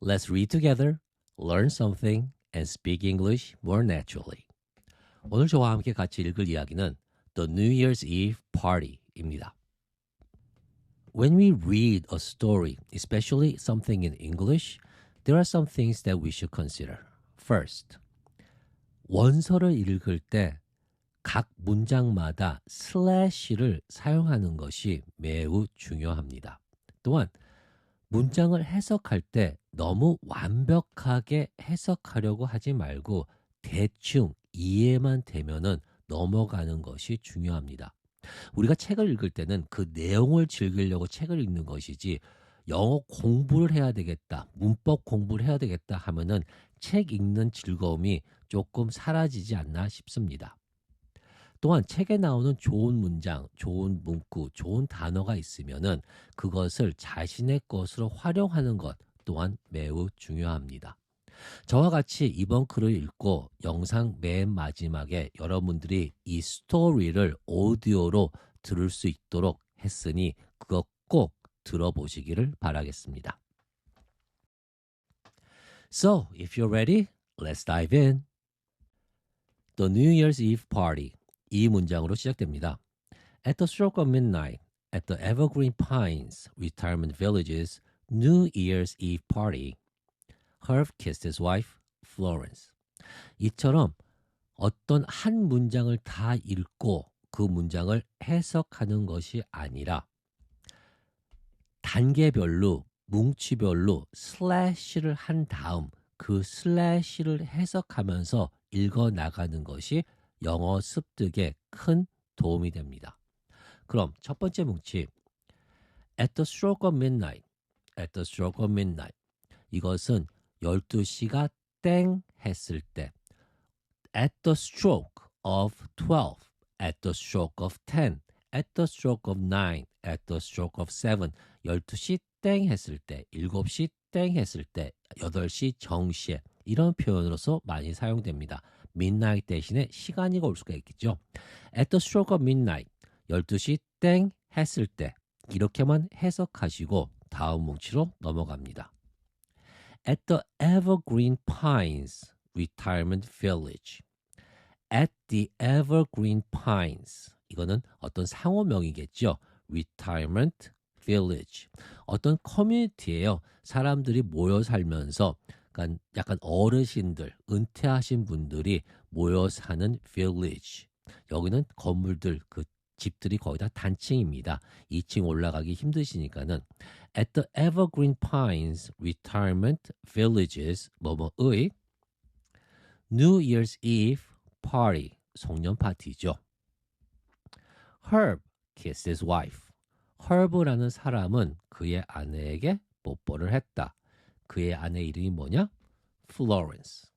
Let's read together, learn something, and speak English more naturally. 오늘 저와 함께 같이 읽을 이야기는 The New Year's Eve Party입니다. When we read a story, especially something in English, there are some things that we should consider. First, 원서를 읽을 때 각 문장마다 슬래시를 사용하는 것이 매우 중요합니다. 또한 문장을 해석할 때 너무 완벽하게 해석하려고 하지 말고 대충 이해만 되면은 넘어가는 것이 중요합니다. 우리가 책을 읽을 때는 그 내용을 즐기려고 책을 읽는 것이지 영어 공부를 해야 되겠다, 문법 공부를 해야 되겠다 하면은 책 읽는 즐거움이 조금 사라지지 않나 싶습니다. 또한 책에 나오는 좋은 문장, 좋은 문구, 좋은 단어가 있으면은 그것을 자신의 것으로 활용하는 것 또한 매우 중요합니다. 저와 같이 이번 글을 읽고 영상 맨 마지막에 여러분들이 이 스토리를 오디오로 들을 수 있도록 했으니 그거 꼭 들어보시기를 바라겠습니다. So, if you're ready, let's dive in. The New Year's Eve Party. 이 문장으로 시작됩니다. At the stroke of midnight, at the Evergreen Pines Retirement Village's New Year's Eve party, Herb kissed his wife, Florence. 이처럼 어떤 한 문장을 다 읽고 그 문장을 해석하는 것이 아니라 단계별로, 뭉치별로 슬래시를 한 다음 그 슬래시를 해석하면서 읽어나가는 것이 영어 습득에 큰 도움이 됩니다. 그럼 첫 번째 뭉치 At the stroke of midnight, at the stroke of midnight. 이것은 12시가 땡 했을 때 At the stroke of 12, at the stroke of 10, at the stroke of 9, at the stroke of 7. 12시 땡 했을 때, 7시 땡 했을 때, 8시 정시에 이런 표현으로서 많이 사용됩니다. midnight 대신에 시간이가 올 수가 있겠죠. At the stroke of midnight, 12시 땡 했을 때 이렇게만 해석하시고 다음 뭉치로 넘어갑니다. At the Evergreen Pines Retirement Village. At the Evergreen Pines. 이거는 어떤 상호명이겠죠. Retirement Village. 어떤 커뮤니티예요. 사람들이 모여 살면서 약간 어르신들, 은퇴하신 분들이 모여 사는 village. 여기는 건물들, 그 집들이 거의 다 단층입니다. 2층 올라가기 힘드시니까는 At the Evergreen Pines Retirement Villages 뭐뭐의 New Year's Eve Party, 송년 파티죠. Herb kissed his wife. Herb라는 사람은 그의 아내에게 뽀뽀를 했다. 그의 아내 이름이 뭐냐? Florence.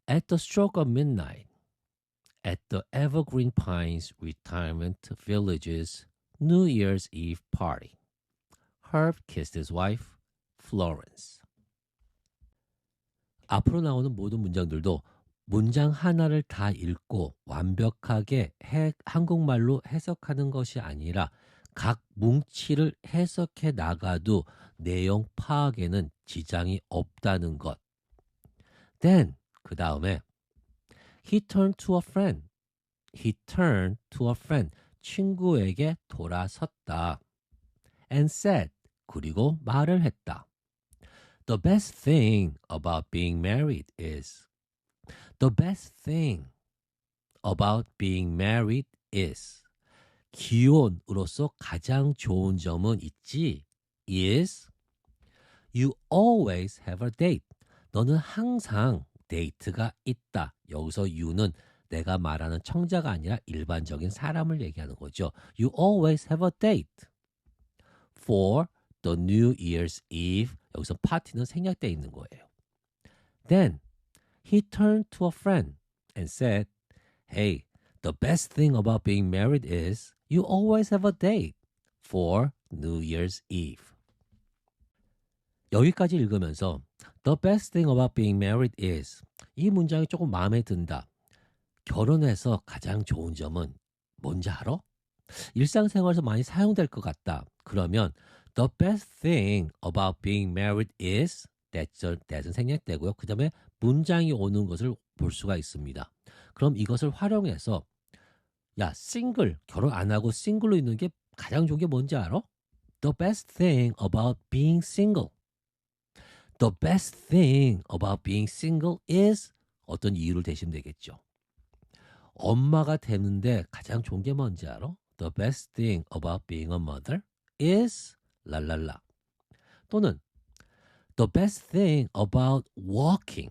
At the stroke of midnight, at the Evergreen Pines Retirement Village's New Year's Eve party, Herb kissed his wife, Florence. 앞으로 나오는 모든 문장들도 문장 하나를 다 읽고 완벽하게 한국말로 해석하는 것이 아니라 각 뭉치를 해석해 나가도 내용 파악에는 지장이 없다는 것. Then, 그 다음에 He turned to a friend. He turned to a friend. 친구에게 돌아섰다. And said, 그리고 말을 했다. The best thing about being married is. The best thing about being married is. 기혼으로서 가장 좋은 점은 있지. is you always have a date. 너는 항상 데이트가 있다. 여기서 you는 내가 말하는 청자가 아니라 일반적인 사람을 얘기하는 거죠. You always have a date for the New Year's Eve. 여기서 파티는 생략되어 있는 거예요. Then he turned to a friend and said, Hey, the best thing about being married is you always have a date for New Year's Eve. 여기까지 읽으면서 The best thing about being married is 이 문장이 조금 마음에 든다. 결혼해서 가장 좋은 점은 뭔지 알아? 일상생활에서 많이 사용될 것 같다. 그러면 The best thing about being married is that은 생략되고요. 그 다음에 문장이 오는 것을 볼 수가 있습니다. 그럼 이것을 활용해서 야, 싱글, 결혼 안 하고 싱글로 있는 게 가장 좋은 게 뭔지 알아? The best thing about being single. The best thing about being single is 어떤 이유를 대시면 되겠죠. 엄마가 되는데 가장 좋은 게 뭔지 알아? The best thing about being a mother is 랄랄라. 또는 The best thing about walking.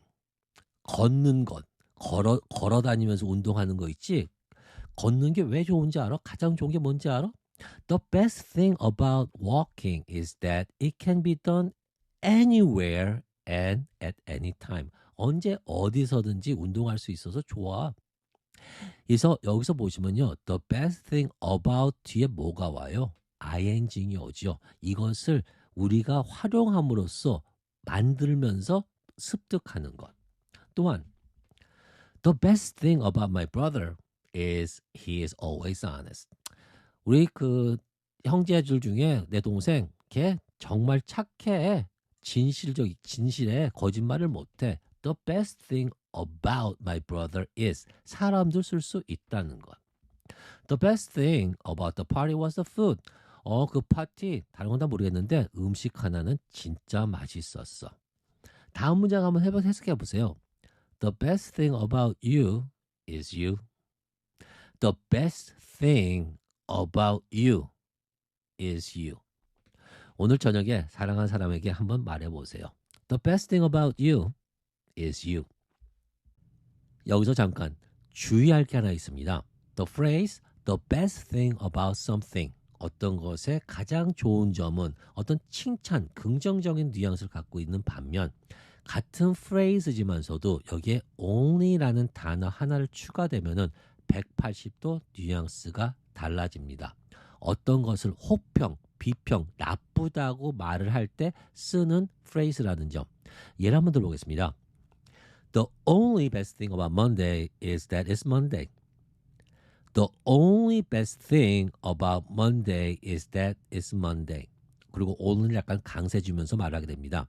걷는 것. 걸어 다니면서 운동하는 거 있지? 걷는 게 왜 좋은지 알아? 가장 좋은 게 뭔지 알아? The best thing about walking is that it can be done anywhere and at any time. 언제 어디서든지 운동할 수 있어서 좋아. 그래서 여기서 보시면요. The best thing about 뒤에 뭐가 와요? ing이 오죠. 이것을 우리가 활용함으로써 만들면서 습득하는 것. 또한 The best thing about my brother is he is always honest. 우리 그 형제들 중에 내 동생 걔 정말 착해. 진실해. 거짓말을 못해. The best thing about my brother is 사람들 쓸 수 있다는 것. The best thing about the party was the food. 그 파티 다른 건 다 모르겠는데 음식 하나는 진짜 맛있었어. 다음 문장 한번 해석해 보세요. The best thing about you is you. The best thing about you is you. 오늘 저녁에 사랑하는 사람에게 한번 말해보세요. The best thing about you is you. 여기서 잠깐 주의할 게 하나 있습니다. The phrase the best thing about something. 어떤 것의 가장 좋은 점은 어떤 칭찬, 긍정적인 뉘앙스를 갖고 있는 반면 같은 phrase지만서도 여기에 only라는 단어 하나를 추가되면은 180도 뉘앙스가 달라집니다. 어떤 것을 혹평, 비평, 나쁘다고 말을 할 때 쓰는 phrase라는 점. 예를 한번 들어보겠습니다. The only best thing about Monday is that it's Monday. The only best thing about Monday is that it's Monday. 그리고 오늘 약간 강세 주면서 말하게 됩니다.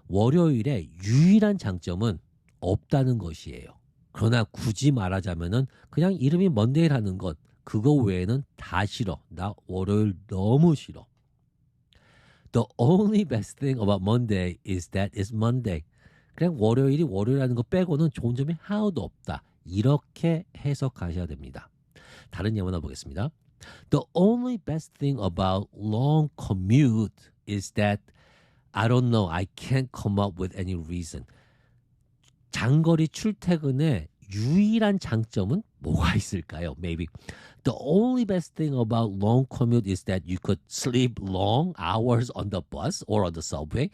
월요일의 유일한 장점은 없다는 것이에요. 그러나 굳이 말하자면은 그냥 이름이 먼데이라는 것, 그거 외에는 다 싫어. 나 월요일 너무 싫어. The only best thing about Monday is that it's Monday. 그냥 월요일이 월요일이라는 거 빼고는 좋은 점이 하나도 없다. 이렇게 해석하셔야 됩니다. 다른 예문 하나 보겠습니다. The only best thing about long commute is that I don't know. I can't come up with any reason. 장거리 출퇴근의 유일한 장점은 뭐가 있을까요? Maybe the only best thing about long commute is that you could sleep long hours on the bus or on the subway.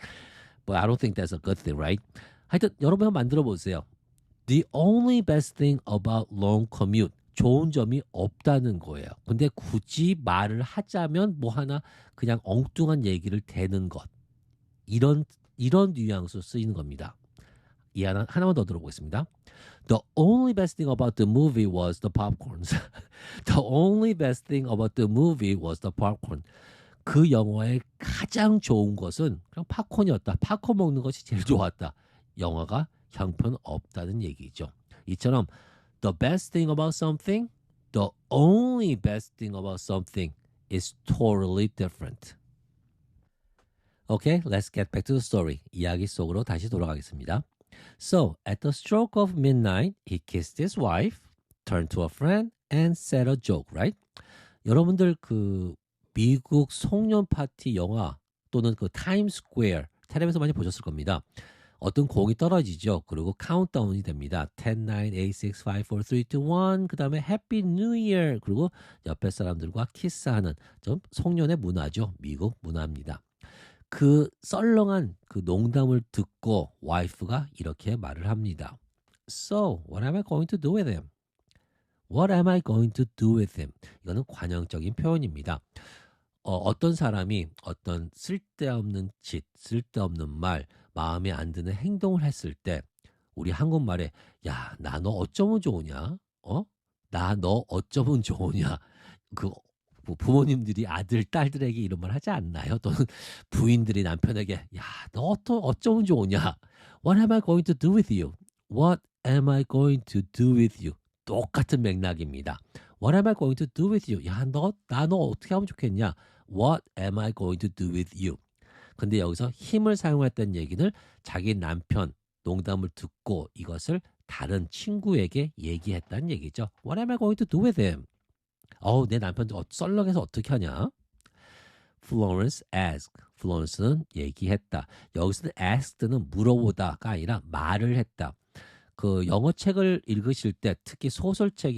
But I don't think that's a good thing, right? 하여튼 여러분 한번 만들어 보세요. The only best thing about long commute. 좋은 점이 없다는 거예요. 근데 굳이 말을 하자면 뭐 하나 그냥 엉뚱한 얘기를 대는 것. 이런 뉘앙스로 쓰이는 겁니다. 이 하나만 더 들어보겠습니다. The only best thing about the movie was the popcorns. The only best thing about the movie was the popcorn. 그 영화의 가장 좋은 것은 그냥 팝콘이었다. 팝콘 먹는 것이 제일 좋았다. 영화가 형편없다는 얘기죠. 이처럼 the best thing about something, the only best thing about something is totally different. Okay, let's get back to the story. 이야기 속으로 다시 돌아가겠습니다. So, at the stroke of midnight, he kissed his wife, turned to a friend, and said a joke, right? 여러분들 그 미국 송년 파티 영화 또는 그 타임스퀘어 텔레비에서 많이 보셨을 겁니다. 어떤 공이 떨어지죠. 그리고 카운트다운이 됩니다. 10, 9, 8, 6, 5, 4, 3, 2, 1. 그 다음에 해피 뉴 이어. 그리고 옆에 사람들과 키스하는 좀 송년의 문화죠. 미국 문화입니다. 그 썰렁한 그 농담을 듣고 와이프가 이렇게 말을 합니다. So, what am I going to do with him? What am I going to do with him? 이거는 관용적인 표현입니다. 어떤 사람이 어떤 쓸데없는 짓, 쓸데없는 말, 마음에 안 드는 행동을 했을 때 우리 한국말에 야, 나 너 어쩌면 좋으냐? 나 너 어쩌면 좋으냐? 그 부모님들이 아들, 딸들에게 이런 말 하지 않나요? 또는 부인들이 남편에게 야, 너 어쩌면 좋으냐? What am I going to do with you? What am I going to do with you? 똑같은 맥락입니다. What am I going to do with you? 야, 너 어떻게 하면 좋겠냐? What am I going to do with you? 근데 여기서 힘을 사용했던 얘기는 자기 남편 농담을 듣고 이것을 다른 친구에게 얘기했다는 얘기죠. What am I going to do with him? 내 남편 썰렁해서 어떻게 하냐? Florence asked. Florence는 얘기했다. 여기서는 asked는 물어보다가 아니라 말을 했다. 그 영어 책을 읽으실 때 특히 소설책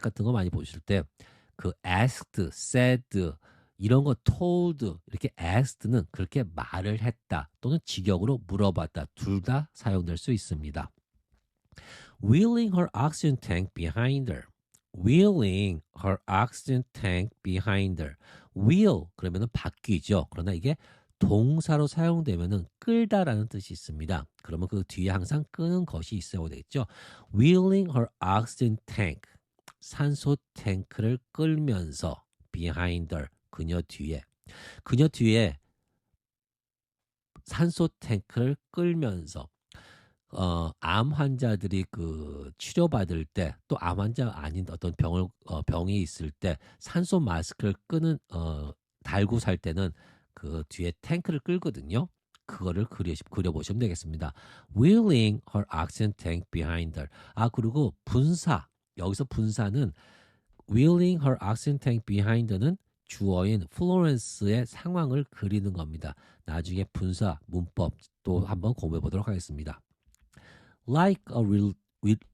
같은 거 많이 보실 때 그 asked, said 이런 거 told 이렇게 asked는 그렇게 말을 했다 또는 직역으로 물어봤다 둘 다 사용될 수 있습니다. Wheeling her oxygen tank behind her. Wheeling her oxygen tank behind her. Wheel 그러면은 바퀴죠. 그러나 이게 동사로 사용되면은 끌다라는 뜻이 있습니다. 그러면 그 뒤에 항상 끄는 것이 있어야 되겠죠. Wheeling her oxygen tank. 산소 탱크를 끌면서 behind her. 그녀 뒤에 산소 탱크를 끌면서 암 환자들이 그 치료받을 때 또 암 환자 아닌 어떤 병이 있을 때 산소 마스크를 달고 살 때는 그 뒤에 탱크를 끌거든요. 그거를 그려보시면 되겠습니다. Wheeling her oxygen tank behind her. 그리고 여기서 분사는 Wheeling her oxygen tank behind her는 주어인 플로렌스의 상황을 그리는 겁니다. 나중에 분사 문법 또 한번 공부해 보도록 하겠습니다. Like a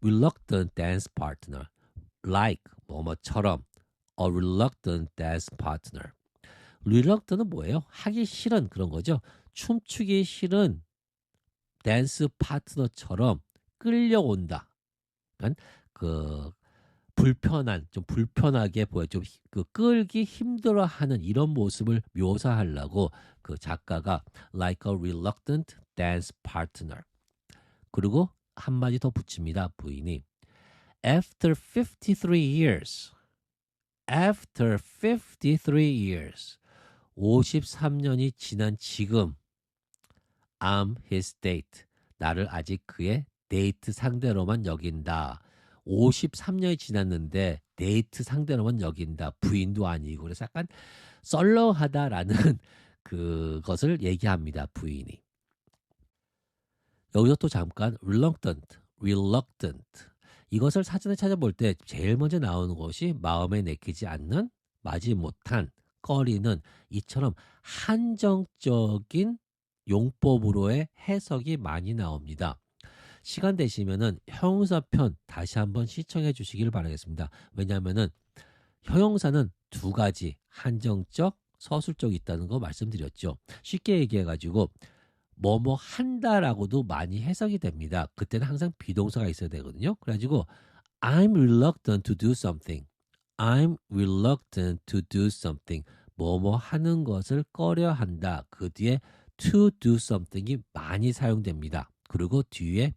reluctant dance partner. Like 뭐뭐처럼 a reluctant dance partner. reluctant은 뭐예요? 하기 싫은 그런 거죠. 춤추기 싫은 댄스 파트너처럼 끌려온다. 그러니까 좀 불편하게 보여, 좀 끌기 힘들어하는 이런 모습을 묘사하려고 그 작가가 like a reluctant dance partner. 그리고 한마디 더 붙입니다. 부인이 After 53 years. After 53 years. 53년이 지난 지금 I'm his date. 나를 아직 그의 데이트 상대로만 여긴다. 53년이 지났는데 데이트 상대로만 여긴다. 부인도 아니고. 그래서 약간 썰렁하다라는 그것을 얘기합니다. 부인이. 여기서 또 잠깐 reluctant. 이것을 사전에 찾아볼 때 제일 먼저 나오는 것이 마음에 내키지 않는, 마지못한, 꺼리는 이처럼 한정적인 용법으로의 해석이 많이 나옵니다. 시간 되시면은 형용사편 다시 한번 시청해 주시길 바라겠습니다. 왜냐하면은 형용사는 두 가지 한정적, 서술적 있다는 거 말씀드렸죠. 쉽게 얘기해가지고 뭐뭐 한다라고도 많이 해석이 됩니다. 그때는 항상 비동사가 있어야 되거든요. 그래가지고 I'm reluctant to do something. I'm reluctant to do something. 뭐뭐 하는 것을 꺼려한다. 그 뒤에 to do something이 많이 사용됩니다. 그리고 뒤에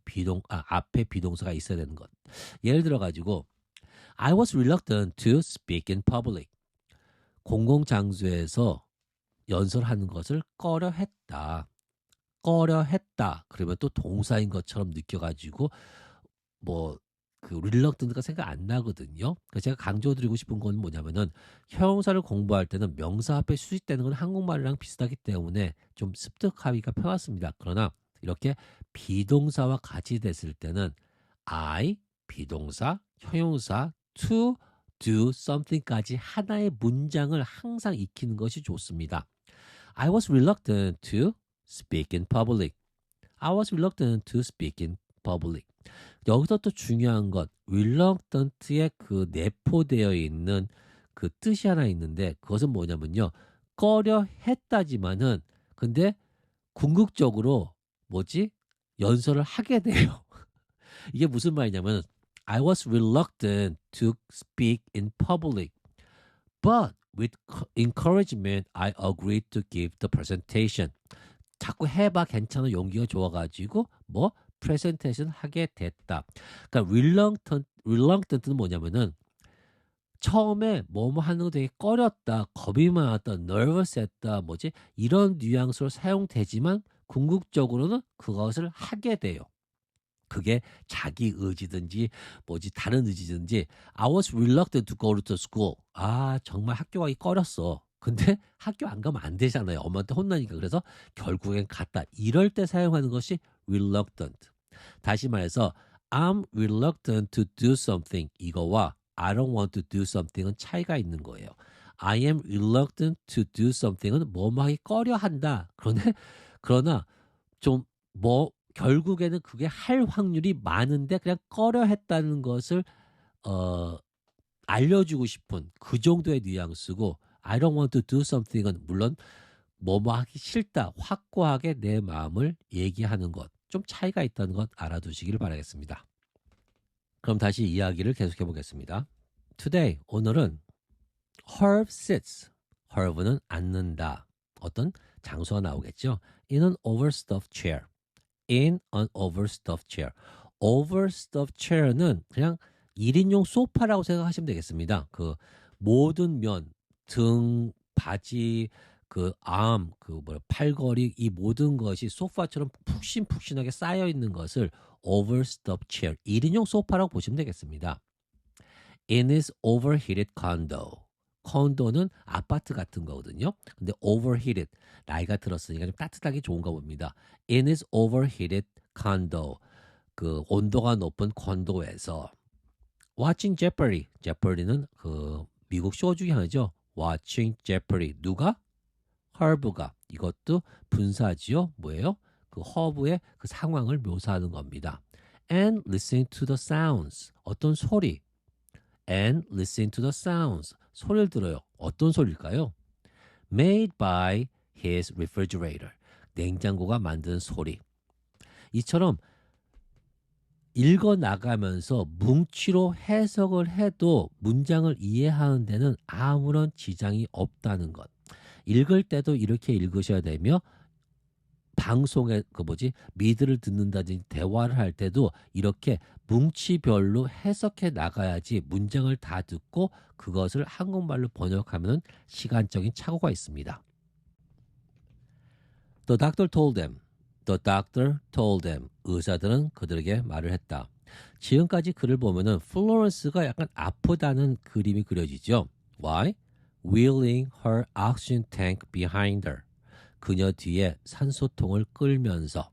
앞에 비동사가 있어야 되는 것. 예를 들어가지고 I was reluctant to speak in public. 공공장소에서 연설하는 것을 꺼려했다. 그러면 또 동사인 것처럼 느껴가지고 reluctant가 생각 안 나거든요. 그래서 제가 강조드리고 싶은 건 뭐냐면은 형용사를 공부할 때는 명사 앞에 수식되는 건 한국말이랑 비슷하기 때문에 좀 습득하기가 편하습니다. 그러나 이렇게 비동사와 같이 됐을 때는 I, 비동사, 형용사, to do something까지 하나의 문장을 항상 익히는 것이 좋습니다. I was reluctant to speak in public. I was reluctant to speak in public. 여기서 또 중요한 것, reluctant에 그 내포되어 있는 그 뜻이 하나 있는데 그것은 뭐냐면요. 꺼려 했다지만은 근데 궁극적으로 연설을 하게 돼요. 이게 무슨 말이냐면 I was reluctant to speak in public. But with encouragement, I agreed to give the presentation. 자꾸 해봐 괜찮아 용기가 좋아가지고 프레젠테이션 하게 됐다. 그러니까 reluctant는 뭐냐면은 처음에 뭐뭐 하는 거 되게 꺼렸다, 겁이 많았다, nervous 했다, 이런 뉘앙스로 사용되지만 궁극적으로는 그것을 하게 돼요. 그게 자기 의지든지 다른 의지든지 I was reluctant to go to school. 아, 정말 학교 가기 꺼렸어. 근데 학교 안 가면 안 되잖아요. 엄마한테 혼나니까. 그래서 결국엔 갔다. 이럴 때 사용하는 것이 reluctant. 다시 말해서 I'm reluctant to do something 이거와 I don't want to do something은 차이가 있는 거예요. I am reluctant to do something은 뭐뭐 하기 꺼려 한다. 그러나 좀 결국에는 그게 할 확률이 많은데 그냥 꺼려 했다는 것을 알려주고 싶은 그 정도의 뉘앙스고 I don't want to do something은 물론 뭐뭐 하기 싫다. 확고하게 내 마음을 얘기하는 것. 좀 차이가 있다는 것 알아두시길 바라겠습니다. 그럼 다시 이야기를 계속해 보겠습니다. Today, 오늘은 Herb sits. Herb는 앉는다. 어떤 장소가 나오겠죠. In an overstuffed chair. In an overstuffed chair. overstuffed chair는 그냥 1인용 소파라고 생각하시면 되겠습니다. 그 모든 면, 등, 바지, 팔걸이 이 모든 것이 소파처럼 푹신푹신하게 쌓여 있는 것을 overstuffed chair, 1인용 소파라고 보시면 되겠습니다. In his overheated condo. 컨도는 아파트 같은 거거든요. 근데 overheated, 나이가 들었으니까 좀 따뜻하기 좋은가 봅니다. In his overheated condo. 그 온도가 높은 콘도에서 watching Jeopardy. Jeopardy는 그 미국 쇼 중에 하나죠. watching Jeopardy. 누가? 허브가. 이것도 분사지요. 뭐예요? 그 허브의 그 상황을 묘사하는 겁니다. And listening to the sounds. 어떤 소리? And listening to the sounds. 소리를 들어요. 어떤 소리일까요? Made by his refrigerator. 냉장고가 만든 소리. 이처럼 읽어 나가면서 뭉치로 해석을 해도 문장을 이해하는 데는 아무런 지장이 없다는 것. 읽을 때도 이렇게 읽으셔야 되며 방송에 미드를 듣는다든지 대화를 할 때도 이렇게 뭉치별로 해석해 나가야지 문장을 다 듣고 그것을 한국말로 번역하면 시간적인 착오가 있습니다. The doctor told them. The doctor told them. 의사들은 그들에게 말을 했다. 지금까지 글을 보면은 플로렌스가 약간 아프다는 그림이 그려지죠. Why? Wheeling her oxygen tank behind her. 그녀 뒤에 산소통을 끌면서.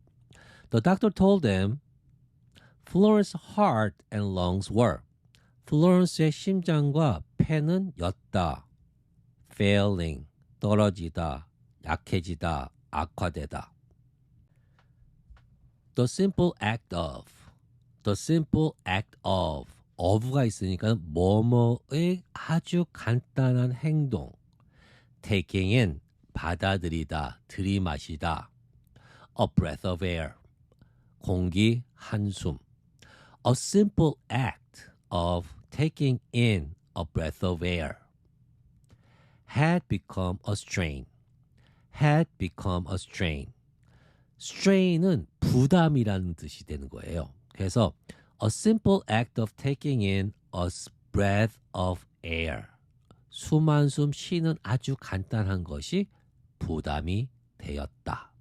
The doctor told them Florence's heart and lungs were. 플로렌스의 심장과 폐는 였다. Failing. 떨어지다. 약해지다. 악화되다. The simple act of. The simple act of. of가 있으니까 뭐뭐의 아주 간단한 행동. taking in. 받아들이다. 들이마시다. A breath of air. 공기 한숨. A simple act of taking in a breath of air had become a strain. had become a strain. strain은 부담이라는 뜻이 되는 거예요. 그래서 a simple act of taking in a breath of air. 숨 한 숨 쉬는 아주 간단한 것이 부담이 되었다.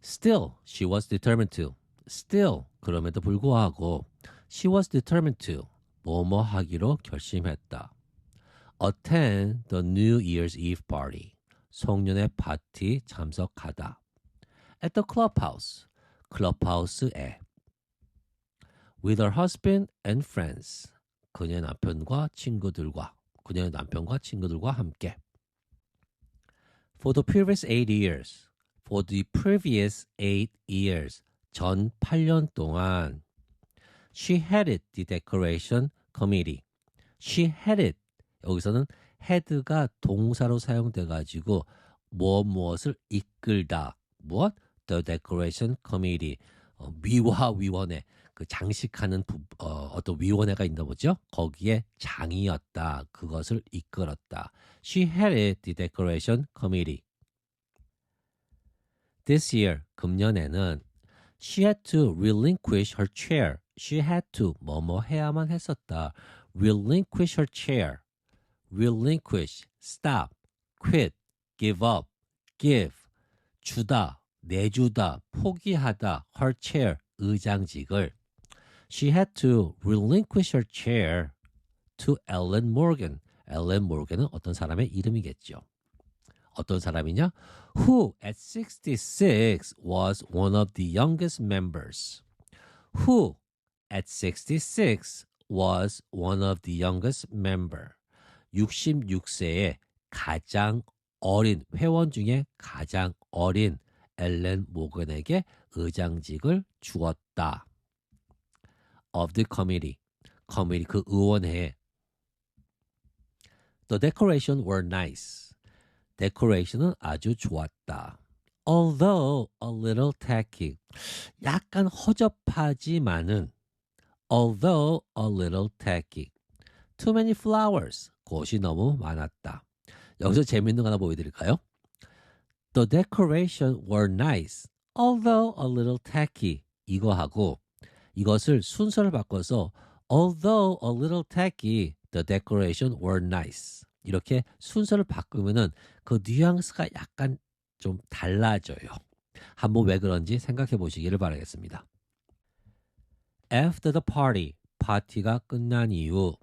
Still, she was determined to. Still, 그럼에도 불구하고 she was determined to. 뭐뭐 하기로 결심했다. Attend the New Year's Eve party. 송년회 파티 참석하다. At the clubhouse. 클럽하우스에. With her husband and friends. 그녀의 남편과 친구들과 함께. For the previous 8 years. For the previous 8 years. 전 8년 동안. She headed the decoration committee. She headed. 여기서는 head가 동사로 사용돼 가지고 무엇을 이끌다. 무엇? The decoration committee. 위원회. 그 장식하는 어떤 위원회가 있나 보죠. 거기에 장이었다. 그것을 이끌었다. She headed the decoration committee. This year, 금년에는 she had to relinquish her chair. She had to 뭐뭐 해야만 했었다. relinquish her chair. relinquish, stop, quit, give up, give, 주다, 내주다, 포기하다, her chair, 의장직을. She had to relinquish her chair to Ellen Morgan. Ellen Morgan은 어떤 사람의 이름이겠죠. 어떤 사람이냐? Who at 66 was one of the youngest members. Who at 66 was one of the youngest member. 66세의 가장 어린 회원 중에 가장 어린 엘렌 모건에게 의장직을 주었다. Of the committee. committee 그 의원회에. The decoration were nice. decoration은 아주 좋았다. Although a little tacky. 약간 허접하지만은 although a little tacky. Too many flowers. 꽃이 너무 많았다. 여기서 재밌는 거 하나 보여드릴까요? The decoration were nice, although a little tacky. 이거하고 이것을 순서를 바꿔서 although a little tacky, the decoration were nice. 이렇게 순서를 바꾸면은 그 뉘앙스가 약간 좀 달라져요. 한번 왜 그런지 생각해 보시기를 바라겠습니다. After the party, 파티가 끝난 이후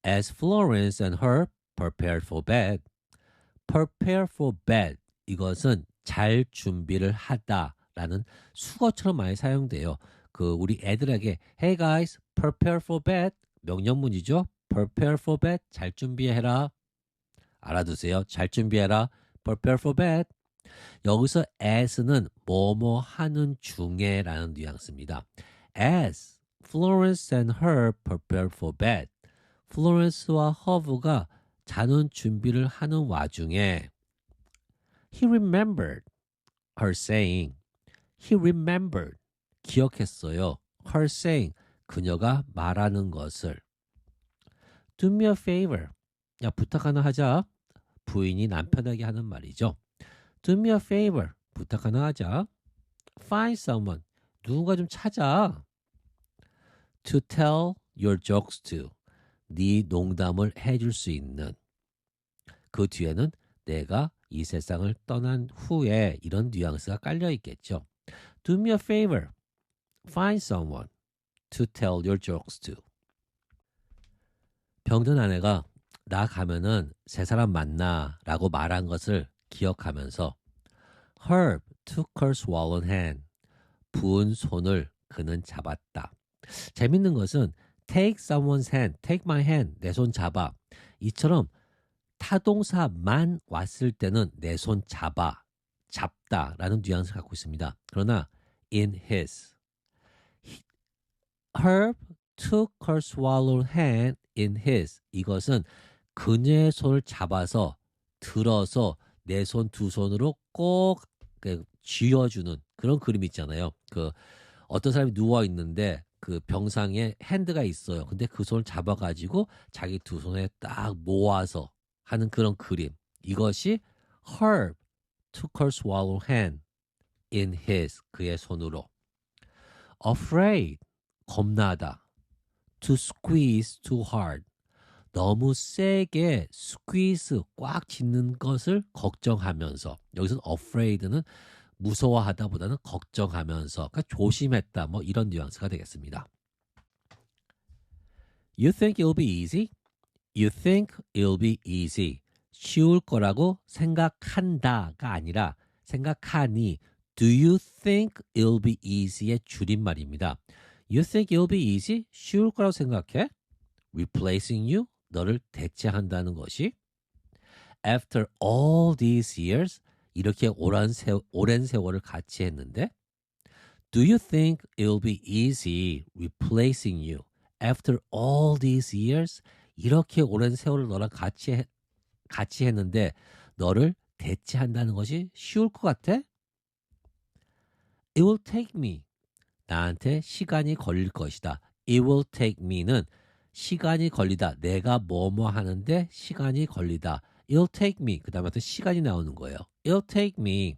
As Florence and her prepared for bed. prepare for bed. 이것은 잘 준비를 하다라는 수거처럼 많이 사용돼요. 그 우리 애들에게 Hey guys, prepare for bed. 명령문이죠. prepare for bed. 잘 준비해라. 알아두세요. 잘 준비해라. prepare for bed. 여기서 as는 뭐뭐 하는 중에라는 뉘앙스입니다. As Florence and her prepared for bed. 플로렌스와 허브가 자는 준비를 하는 와중에 He remembered her saying. He remembered. 기억했어요. Her saying. 그녀가 말하는 것을. Do me a favor. 야, 부탁 하나 하자. 부인이 남편에게 하는 말이죠. Do me a favor. 부탁 하나 하자. Find someone. 누군가 좀 찾아. To tell your jokes to. 네 농담을 해줄 수 있는. 그 뒤에는 내가 이 세상을 떠난 후에 이런 뉘앙스가 깔려 있겠죠. Do me a favor. Find someone to tell your jokes to. 병든 아내가 나 가면은 새 사람 만나 라고 말한 것을 기억하면서 Herb took her swollen hand. 부은 손을 그는 잡았다. 재밌는 것은 take someone's hand, take my hand, 내 손 잡아. 이처럼 타동사만 왔을 때는 내 손 잡아, 잡다라는 뉘앙스를 갖고 있습니다. 그러나 in his, Herb took her swallowed hand in his. 이것은 그녀의 손을 잡아서 들어서 내 손 두 손으로 꼭 쥐어주는 그런 그림 있잖아요. 그 어떤 사람이 누워 있는데 그 병상에 핸드가 있어요. 근데 그 손을 잡아가지고 자기 두 손에 딱 모아서 하는 그런 그림. 이것이 Herb took her swallowed hand in his. 그의 손으로. Afraid. 겁나다. To squeeze too hard. 너무 세게 squeeze 꽉 짚는 것을 걱정하면서. 여기서는 afraid는 무서워하다보다는 걱정하면서, 그러니까 조심했다, 뭐 이런 뉘앙스가 되겠습니다. You think it'll be easy? You think it'll be easy. 쉬울 거라고 생각한다가 아니라 생각하니. Do you think it'll be easy의 줄임말입니다. You think it'll be easy? 쉬울 거라고 생각해? Replacing you? 너를 대체한다는 것이. After all these years? 이렇게 오랜 세월을 같이 했는데 Do you think it'll be easy replacing you after all these years? 이렇게 오랜 세월을 너랑 같이 했는데 너를 대체한다는 것이 쉬울 것 같아? It will take me. 나한테 시간이 걸릴 것이다. It will take me는 시간이 걸리다. 내가 뭐뭐 하는데 시간이 걸리다. It'll take me. 그 다음에 시간이 나오는 거예요. It'll take me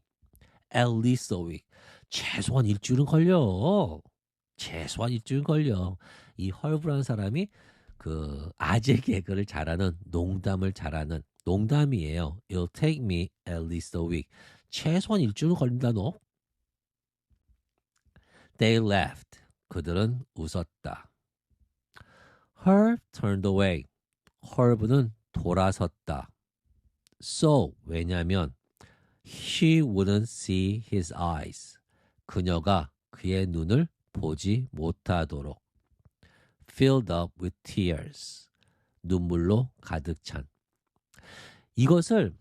at least a week. 최소한 일주일은 걸려. 최소한 일주일은 걸려. 이 헐브라는 사람이 그 아재 개그를 잘하는 농담을 잘하는 농담이에요. It'll take me at least a week. 최소한 일주일 걸린다 너. They laughed. 그들은 웃었다. Herb turned away. Herb는 돌아섰다. So 왜냐면 she wouldn't see his eyes. 그녀가 그의 눈을 보지 못하도록. Filled up with tears. 눈물로 가득 찬. 이것을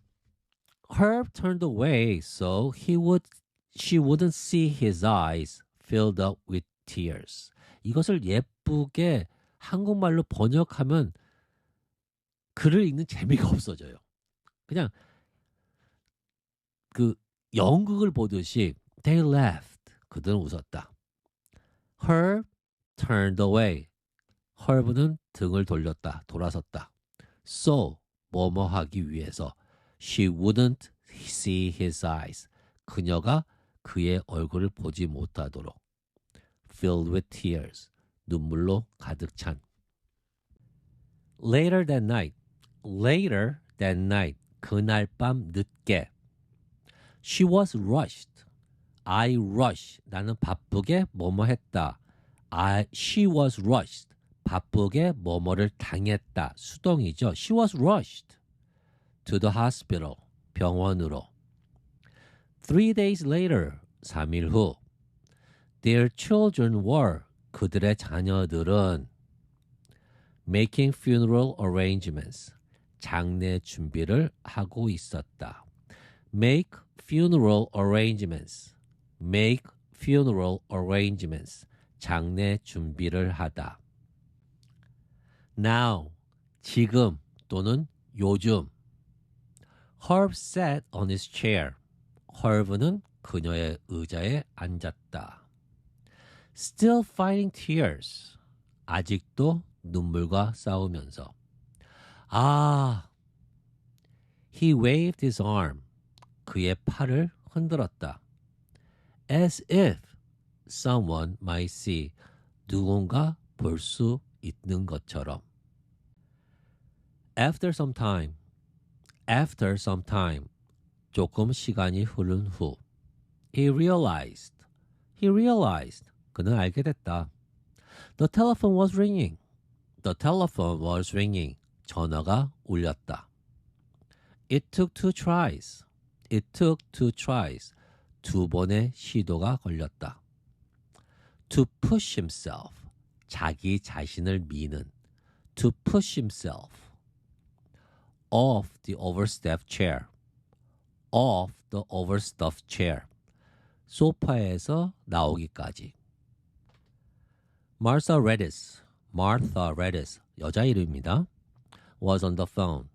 Herb turned away so she wouldn't see his eyes filled up with tears. 이것을 예쁘게 한국말로 번역하면 글을 읽는 재미가 없어져요. 그냥 그 연극을 보듯이 they laughed. 그들은 웃었다. Herb turned away. Herb는 등을 돌렸다. 돌아섰다. So 뭐뭐 하기 위해서 she wouldn't see his eyes. 그녀가 그의 얼굴을 보지 못하도록. Filled with tears. 눈물로 가득 찬. Later that night. Later that night. 그날 밤 늦게. She was rushed. I rushed. 나는 바쁘게 뭐뭐 했다. She was rushed. 바쁘게 뭐뭐를 당했다. 수동이죠. She was rushed to the hospital. 병원으로. 3 days later. 3일 후. Their children were. 그들의 자녀들은 making funeral arrangements. 장례 준비를 하고 있었다. Make funeral arrangements. Make funeral arrangements. 장례 준비를 하다. Now, 지금 또는 요즘. Herb sat on his chair. Herb는 그녀의 의자에 앉았다. Still fighting tears. 아직도 눈물과 싸우면서. He waved his arm. 그의 팔을 흔들었다. As if someone might see. 누군가 볼 수 있는 것처럼. After some time. After some time. 조금 시간이 흐른 후. He realized. 그는 알게 됐다. The telephone was ringing. The telephone was ringing. 전화가 울렸다. It took 2 tries. It took 2 tries. 2번의 시도가 걸렸다. To push himself. 자기 자신을 미는. To push himself. Off the overstuffed chair. Off the overstuffed chair. 소파에서 나오기까지. Martha Redis. 여자 이름입니다. Was on the phone.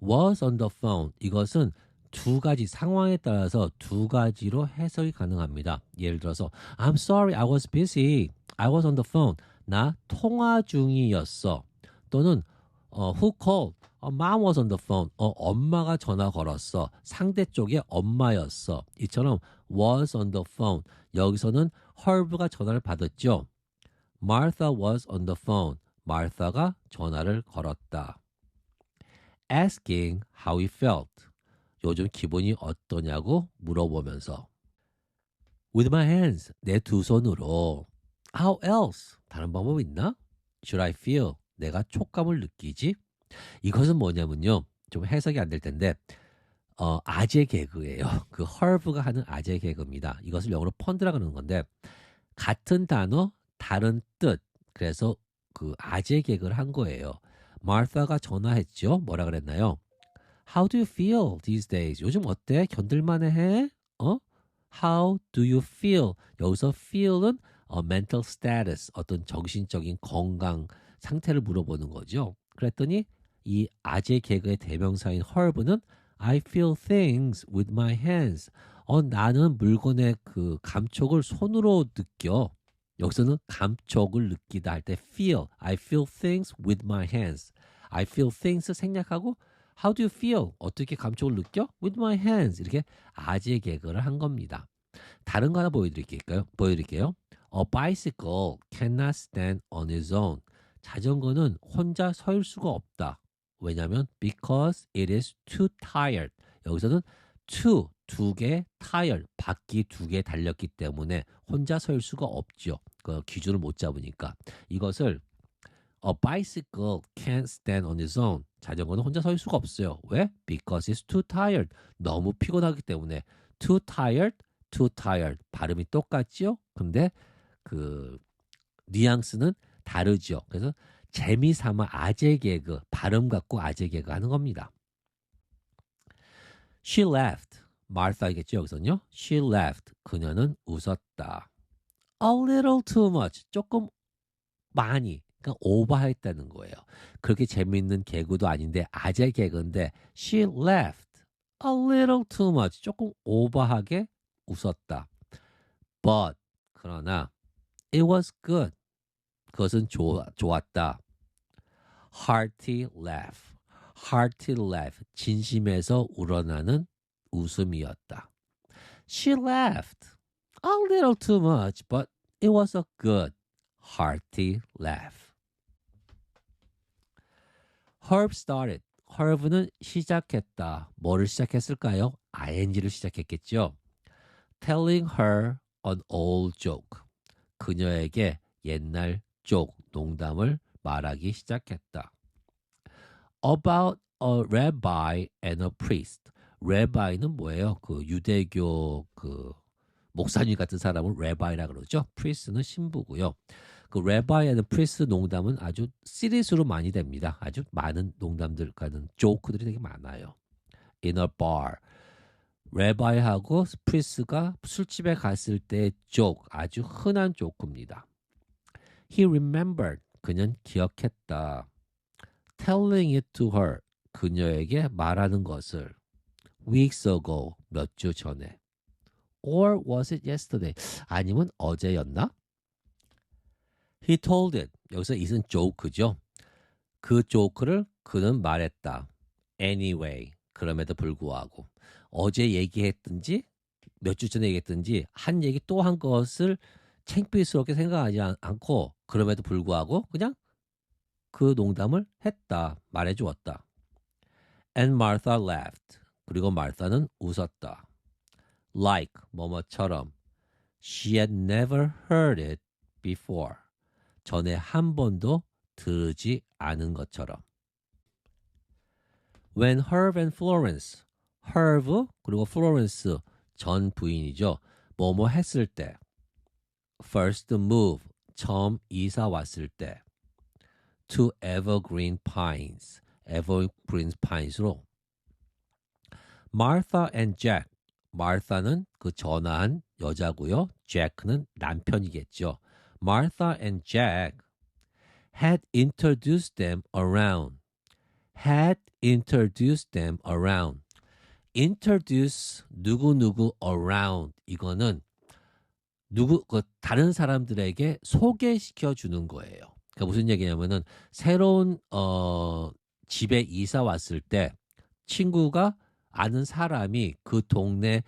Was on the phone. 이것은 두 가지 상황에 따라서 두 가지로 해석이 가능합니다. 예를 들어서 I'm sorry, I was busy. I was on the phone. 나 통화 중이었어. 또는 who called? Mom was on the phone. 엄마가 전화 걸었어. 상대 쪽에 엄마였어. 이처럼 was on the phone. 여기서는 Herb가 전화를 받았죠. Martha was on the phone. 마르타가 전화를 걸었다. Asking how he felt. 요즘 기분이 어떠냐고 물어보면서. With my hands. 내 두 손으로. How else? 다른 방법 있나? Should I feel? 내가 촉감을 느끼지? 이것은 뭐냐면요. 좀 해석이 안 될 텐데 아재 개그예요. 그 Herb가 하는 아재 개그입니다. 이것을 영어로 펀드라 그러는 건데 같은 단어 다른 뜻. 그래서 그 아재 개그를 한 거예요. 마르타가 전화했죠. 뭐라 그랬나요? How do you feel these days? 요즘 어때? 견딜만해 해? How do you feel? 여기서 feel은 mental status, 어떤 정신적인 건강 상태를 물어보는 거죠. 그랬더니 이 아재 개그의 대명사인 Herb는 I feel things with my hands. 나는 물건의 그 감촉을 손으로 느껴. 여기서는 감촉을 느끼다 할 때 feel. I feel things with my hands. I feel things 생략하고 How do you feel? 어떻게 감촉을 느껴? With my hands. 이렇게 아재 개그를 한 겁니다. 다른 거 하나 보여드릴게요. A bicycle cannot stand on its own. 자전거는 혼자 설 수가 없다. 왜냐하면 because it is too tired. 여기서는 두 개, tired, 바퀴 두 개 달렸기 때문에 혼자 설 수가 없죠. 그 기준을 못 잡으니까. 이것을 A bicycle can't stand on its own. 자전거는 혼자 설 수가 없어요. 왜? Because it's too tired. 너무 피곤하기 때문에. Too tired, too tired. 발음이 똑같죠? 근데 그 뉘앙스는 다르죠. 그래서 재미삼아 아재 개그, 발음 갖고 아재 개그 하는 겁니다. She laughed. Martha이겠죠, 여기서는요. She laughed. 그녀는 웃었다. A little too much. 조금 많이. 그러니까 오버했다는 거예요. 그렇게 재밌는 개그도 아닌데 아재 개그인데 she laughed a little too much. 조금 오버하게 웃었다. But 그러나 it was good. 그것은 좋았다. Hearty laugh. Hearty laugh. 진심에서 우러나는 웃음이었다. She laughed a little too much, but it was a good, hearty laugh. Herb started. Herb는 시작했다. 뭐를 시작했을까요? ing를 시작했겠죠. Telling her an old joke. 그녀에게 옛날 joke, 농담을 말하기 시작했다. About a rabbi and a priest. rabbi는 뭐예요? 그 유대교 그 목사님 같은 사람을 rabbi라 그러죠. priest는 신부고요. 그 rabbi and priest 농담은 아주 시리즈로 많이 됩니다. 아주 많은 농담들 가는 조크들이 되게 많아요. In a bar. rabbi하고 priest가 술집에 갔을 때 joke, 아주 흔한 조크입니다. He remembered. 그는 기억했다. Telling it to her. 그녀에게 말하는 것을. Weeks ago. 몇 주 전에. Or was it yesterday? 아니면 어제였나? He told it. 여기서 it은 joke죠. 그 조크를 그는 말했다. Anyway. 그럼에도 불구하고. 어제 얘기했든지 몇 주 전에 얘기했든지 한 얘기 또 한 것을 창피스럽게 생각하지 않고 그럼에도 불구하고 그냥 그 농담을 했다. 말해주었다. And Martha laughed. 그리고 마르타는 웃었다. Like 뭐뭐처럼. She had never heard it before. 전에 한 번도 들지 않은 것처럼. When Herb and Florence. Herb 그리고 Florence 전 부인이죠. 뭐뭐 했을 때. First move. 처음 이사 왔을 때. To Evergreen Pines. Evergreen Pines로. Martha and Jack. Martha는 그 전화한 여자고요. Jack는 남편이겠죠. Martha and Jack had introduced them around. Had introduced them around. Introduce 누구누구 around. 이거는 다른 사람들에게 소개시켜 주는 거예요. 그러니까 무슨 얘기냐면은 새로운 집에 이사 왔을 때 친구가 아는 사람이 그 동네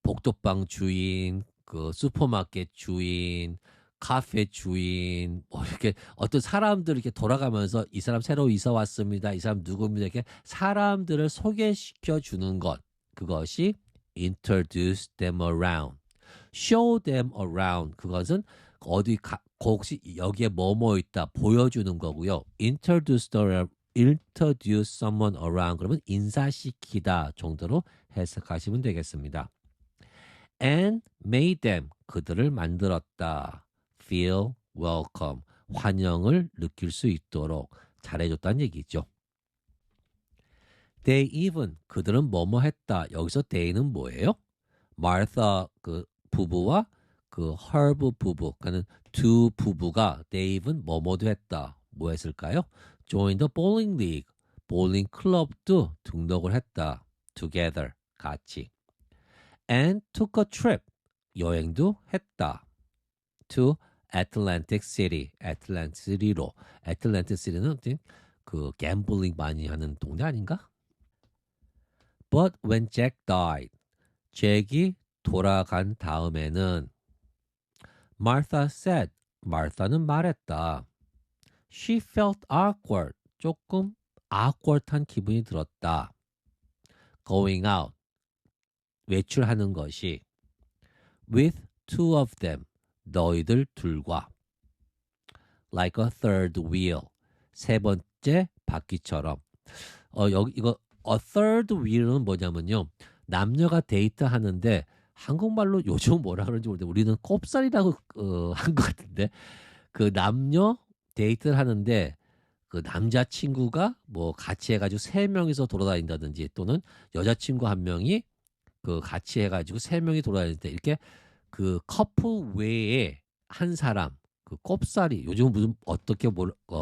복덕방 주인, 그 슈퍼마켓 주인, 카페 주인, 뭐 이렇게 어떤 사람들 이렇게 돌아가면서 이 사람 새로 이사 왔습니다. 이 사람 누구입니다. 이렇게 사람들을 소개시켜 주는 것. 그것이 introduce them around. show them around. 그것은 혹시 여기에 뭐뭐 있다 보여주는 거고요. introduce someone around 그러면 인사시키다 정도로 해석하시면 되겠습니다. And made them 그들을 만들었다. feel welcome 환영을 느낄 수 있도록 잘해줬다는 얘기죠. They even 그들은 뭐뭐 했다. 여기서 they는 뭐예요? Martha 그 부부와 그 Herb 부부 그는 두 부부가 they even 뭐뭐도 했다. 뭐 했을까요? Join the bowling league. 볼링 클럽도 등록을 했다. Together 같이. And took a trip. 여행도 했다. To Atlantic City. Atlantic City로. Atlantic City는 그 갬블링 많이 하는 동네 아닌가? But when Jack died. 잭이 돌아간 다음에는 Martha said. 마르타는 말했다. She felt awkward. 조금 awkward한 기분이 들었다. Going out. 외출하는 것이. With two of them. 너희들 둘과. Like a third wheel. 세 번째 바퀴처럼. 여기 이거 a third wheel은 뭐냐면요. 남녀가 데이트하는데 한국말로 요즘 뭐라 그러는지 모르겠는데 우리는 꼽살이라고 한 것 같은데 그 남녀 데이트를 하는데 그 남자친구가 뭐 같이 해가지고 세 명이서 돌아다닌다든지 또는 여자친구 한 명이 그 같이 해가지고 세 명이 돌아다닐 때 이렇게 그 커플 외에 한 사람 그 꼽살이 요즘 무슨 어떻게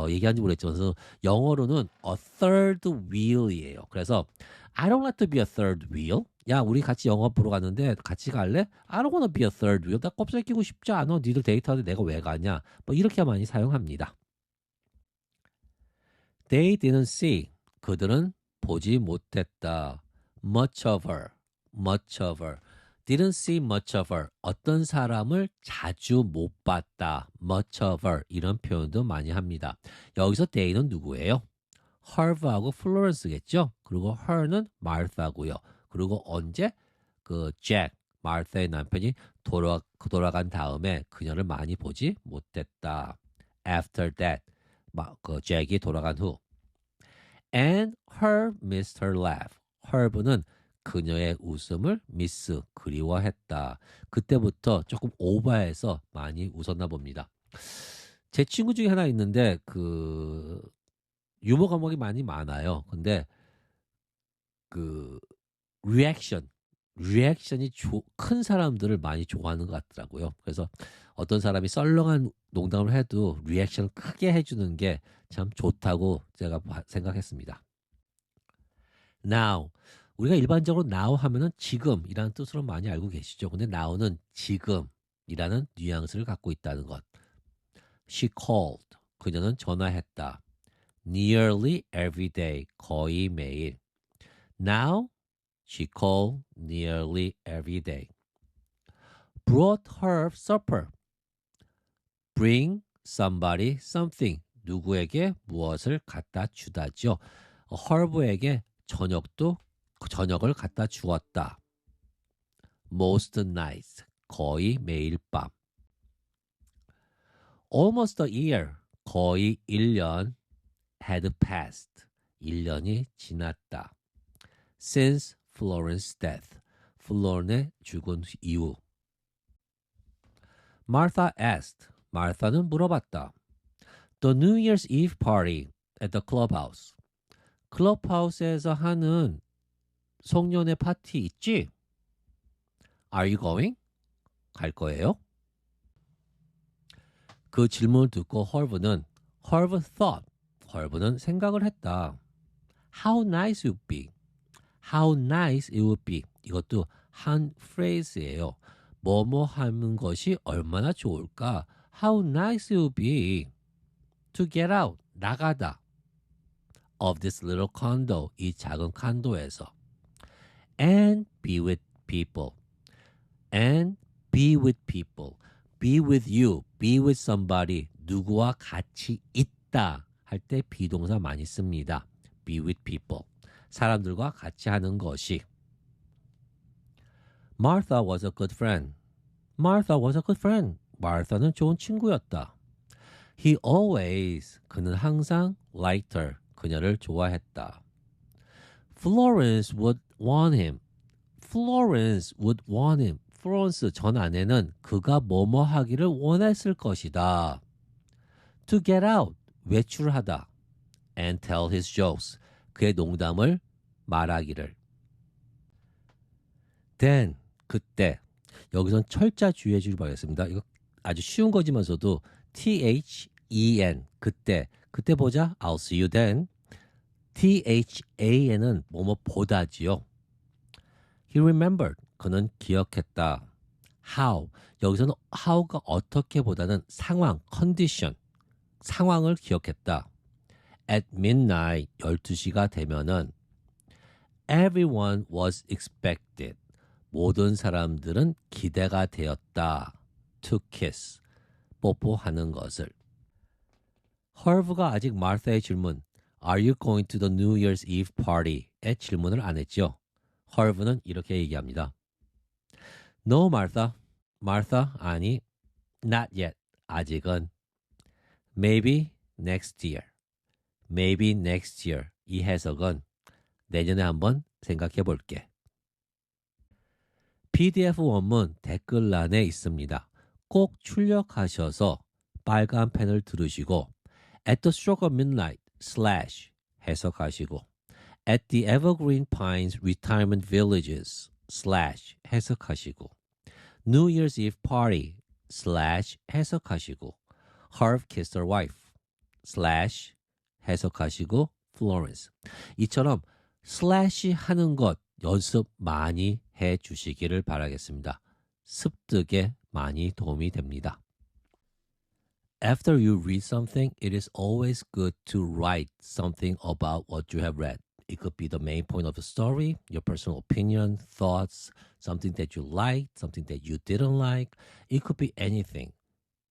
얘기하는지 모르겠지만 그래서 영어로는 a third wheel이에요. 그래서 I don't like to be a third wheel. 야, 우리 같이 영화 보러 갔는데 같이 갈래? I don't wanna be a third wheel. 나 꼽살 끼고 싶지 않아. 니들 데이트하는데 내가 왜 가냐? 뭐 이렇게 많이 사용합니다. They didn't see. 그들은 보지 못했다. Much of her. Much of her. Didn't see much of her. 어떤 사람을 자주 못 봤다. Much of her. 이런 표현도 많이 합니다. 여기서 they는 누구예요? Herv하고 Florence겠죠? 그리고 her는 Martha고요. 그리고 언제? 그 Jack, Martha의 남편이 돌아간 다음에 그녀를 많이 보지 못했다. After that. 그 잭이 돌아간 후. And her missed her laugh. her브는 그녀의 웃음을 miss, 그리워했다. 그때부터 조금 오버해서 많이 웃었나 봅니다. 제 친구 중에 하나 있는데 그 유머 과목이 많이 많아요. 근데 그 리액션이 큰 사람들을 많이 좋아하는 것 같더라고요. 그래서 어떤 사람이 썰렁한 농담을 해도 리액션을 크게 해주는 게 참 좋다고 제가 생각했습니다. Now, 우리가 일반적으로 now 하면은 지금이라는 뜻으로 많이 알고 계시죠. 근데 now는 지금이라는 뉘앙스를 갖고 있다는 것. She called. 그녀는 전화했다. Nearly every day. 거의 매일. Now, she called nearly every day. Brought her supper. Bring somebody something. 누구에게 무엇을 갖다 주다죠. her브에게 저녁을 갖다 주었다. Most nights. 거의 매일 밤. Almost a year. 거의 1년. Had passed. 1년이 지났다. Since Florence's death. 플로렌의 죽은 이후. Martha asked. 마르타는 물어봤다. The New Year's Eve party at the clubhouse. 클럽하우스에서 하는 송년회 파티 있지? Are you going? 갈 거예요? 그 질문을 듣고 Herb thought. Herb는 생각을 했다. How nice it would be. How nice it would be. 이것도 한 phrase예요. 뭐뭐 하는 것이 얼마나 좋을까? How nice it would be to get out, 나가다. Of this little condo, 이 작은 칸도에서. And be with people. And be with people. Be with you. Be with somebody. 누구와 같이 있다 할 때 비동사 많이 씁니다. Be with people. 사람들과 같이 하는 것이. Martha was a good friend. Martha was a good friend. 마르타는 좋은 친구였다. 그는 항상 liked her. 그녀를 좋아했다. Florence would want him. Florence would want him. 플로렌스 전 아내는 그가 뭐뭐 하기를 원했을 것이다. To get out. 외출하다. And tell his jokes. 그의 농담을 말하기를. Then. 그때. 여기선 철자 주의해 주길 바라겠습니다. 이거 아주 쉬운 거지만서도 THEN 그때 보자. I'll see you then. THAN은 뭐뭐 보다지요. He remembered. 그는 기억했다. How. 여기서는 how가 어떻게 보다는 상황, condition. 상황을 기억했다. At midnight 12시가 되면은 everyone was expected. 모든 사람들은 기대가 되었다. To kiss. 뽀뽀하는 것을. Herv가 아직 Martha의 질문 Are you going to the New Year's Eve party?의 질문을 안 했죠. Herv는 이렇게 얘기합니다. No, Martha. Martha, 아니. Not yet. 아직은. Maybe next year. Maybe next year. 이 해석은 내년에 한번 생각해 볼게. PDF 원문 댓글란에 있습니다. 꼭 출력하셔서 빨간 펜을 들으시고 At the stroke of midnight / 해석하시고 At the Evergreen Pines Retirement Villages / 해석하시고 New Year's Eve Party / 해석하시고 Herb kissed her wife / 해석하시고 Florence. 이처럼 슬래시 하는 것 연습 많이 해 주시기를 바라겠습니다. 습득에 많이 도움이 됩니다. After you read something, it is always good to write something about what you have read. It could be the main point of the story, your personal opinion, thoughts, something that you liked, something that you didn't like. It could be anything.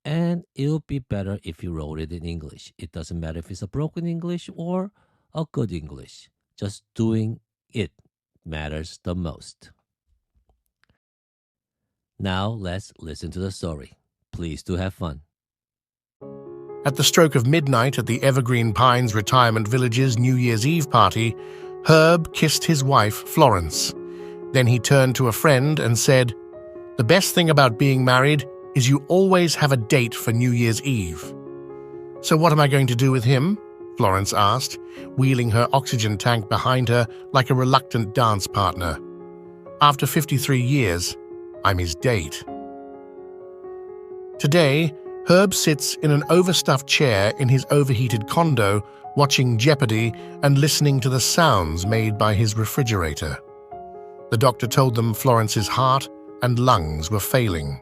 And it would be better if you wrote it in English. It doesn't matter if it's a broken English or a good English. Just doing it matters the most. Now let's listen to the story. Please do have fun. At the stroke of midnight at the Evergreen Pines Retirement Village's New Year's Eve party, Herb kissed his wife, Florence. Then he turned to a friend and said, "The best thing about being married is you always have a date for New Year's Eve." "So what am I going to do with him?" Florence asked, wheeling her oxygen tank behind her like a reluctant dance partner. "After 53 years, I'm his date." Today, Herb sits in an overstuffed chair in his overheated condo, watching Jeopardy and listening to the sounds made by his refrigerator. The doctor told them Florence's heart and lungs were failing.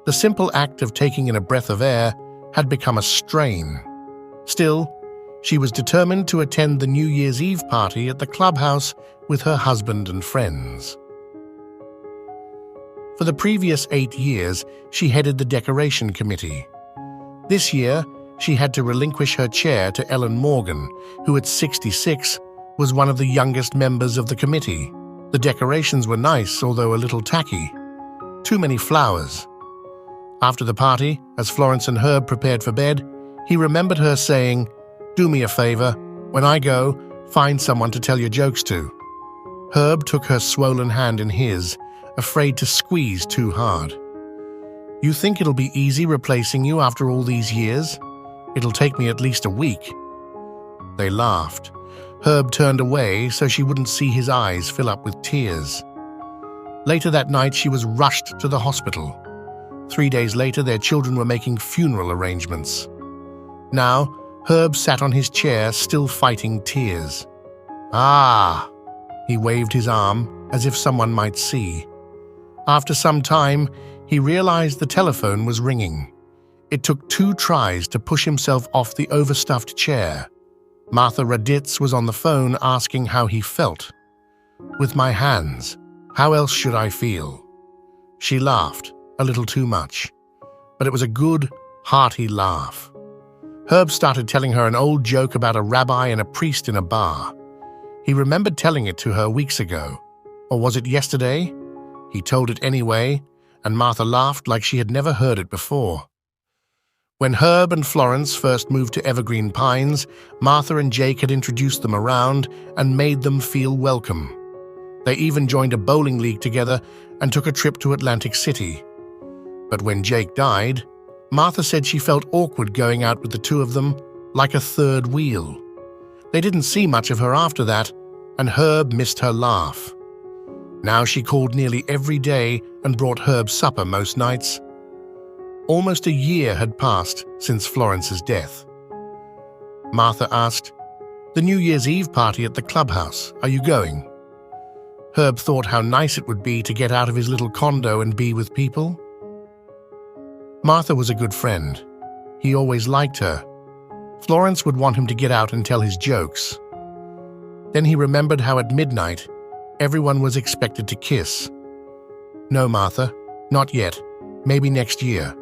The simple act of taking in a breath of air had become a strain. Still, she was determined to attend the New Year's Eve party at the clubhouse with her husband and friends. For the previous 8 years, she headed the decoration committee. This year, she had to relinquish her chair to Ellen Morgan, who at 66 was one of the youngest members of the committee. The decorations were nice, although a little tacky. Too many flowers. After the party, as Florence and Herb prepared for bed, he remembered her saying, "Do me a favor. When I go, find someone to tell your jokes to." Herb took her swollen hand in his, afraid to squeeze too hard. "You think it'll be easy replacing you after all these years? It'll take me at least a week." They laughed. Herb turned away so she wouldn't see his eyes fill up with tears. Later that night, she was rushed to the hospital. 3 days later, their children were making funeral arrangements. Now, Herb sat on his chair, still fighting tears. "Ah!" He waved his arm as if someone might see. After some time, he realized the telephone was ringing. It took 2 tries to push himself off the overstuffed chair. Martha Raditz was on the phone asking how he felt. "With my hands. How else should I feel?" She laughed, a little too much. But it was a good, hearty laugh. Herb started telling her an old joke about a rabbi and a priest in a bar. He remembered telling it to her weeks ago. Or was it yesterday? He told it anyway, and Martha laughed like she had never heard it before. When Herb and Florence first moved to Evergreen Pines, Martha and Jake had introduced them around and made them feel welcome. They even joined a bowling league together and took a trip to Atlantic City. But when Jake died, Martha said she felt awkward going out with the two of them, like a third wheel. They didn't see much of her after that, and Herb missed her laugh. Now she called nearly every day and brought Herb supper most nights. Almost a year had passed since Florence's death. Martha asked, "The New Year's Eve party at the clubhouse, are you going?" Herb thought how nice it would be to get out of his little condo and be with people. Martha was a good friend. He always liked her. Florence would want him to get out and tell his jokes. Then he remembered how at midnight, everyone was expected to kiss. "No, Martha, not yet. Maybe next year."